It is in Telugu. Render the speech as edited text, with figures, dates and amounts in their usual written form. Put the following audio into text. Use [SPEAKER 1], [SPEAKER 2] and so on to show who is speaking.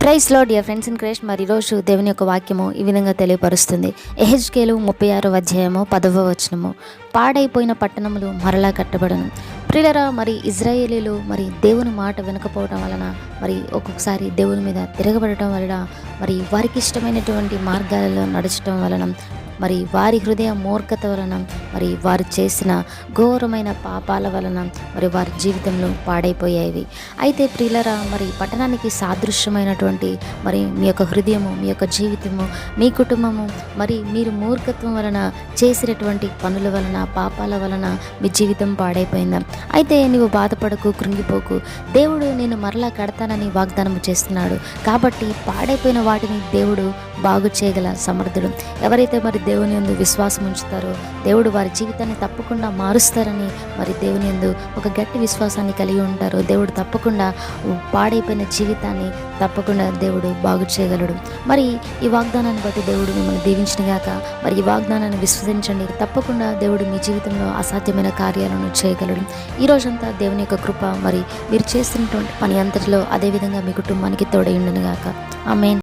[SPEAKER 1] Praise lord dear friends in Christ. మరి ఈరోజు దేవుని యొక్క వాక్యము ఈ విధంగా తెలియపరుస్తుంది. యెహెజ్కేలు 36వ అధ్యాయము 10వ వచనము. పాడైపోయిన పట్టణములు మరలా కట్టబడను. ప్రియులారా, మరి ఇజ్రాయేలీలు మరి దేవుని మాట వినకపోవడం వలన, మరి ఒక్కొక్కసారి దేవుని మీద తిరగబడటం వలన, మరి వారికి ఇష్టమైనటువంటి మార్గాలలో నడచడం వలన, మరి వారి హృదయ మూర్ఖత వలన, మరి వారు చేసిన ఘోరమైన పాపాల వలన మరి వారి జీవితంలో పాడైపోయేవి. అయితే ప్రియులరా, మరి పట్టణానికి సాదృశ్యమైనటువంటి మరి మీ యొక్క హృదయము, మీ యొక్క జీవితము, మీ కుటుంబము, మరి మీరు మూర్ఖత్వం వలన చేసినటువంటి పనుల వలన, పాపాల వలన మీ జీవితం పాడైపోయిందా? అయితే నీవు బాధపడకు, కృంగిపోకు. దేవుడు నేను మరలా కడతానని వాగ్దానం చేస్తున్నాడు. కాబట్టి పాడైపోయిన వాటిని దేవుడు బాగు చేయగల సమర్థుడు. ఎవరైతే మరి దేవుని యందు విశ్వాసం ఉంచుతారో దేవుడు వారి జీవితాన్ని తప్పకుండా మారుస్తారని, మరి దేవుని యందు ఒక గట్టి విశ్వాసాన్ని కలిగి ఉంటారో దేవుడు తప్పకుండా పాడైపోయిన జీవితాన్ని తప్పకుండా దేవుడు బాగు చేయగలడు. మరి ఈ వాగ్దానాన్ని బట్టి దేవుడు మిమ్మల్ని దీవించిన గాక. మరి ఈ వాగ్దానాన్ని విశ్వసించండి. తప్పకుండా దేవుడు మీ జీవితంలో అసాధ్యమైన కార్యాలను చేయగలడు. ఈ రోజంతా దేవుని యొక్క కృప మరి మీరు చేస్తున్నటువంటి పని అంతటిలో అదేవిధంగా మీ కుటుంబానికి తోడై ఉండును గాక. ఆమేన్.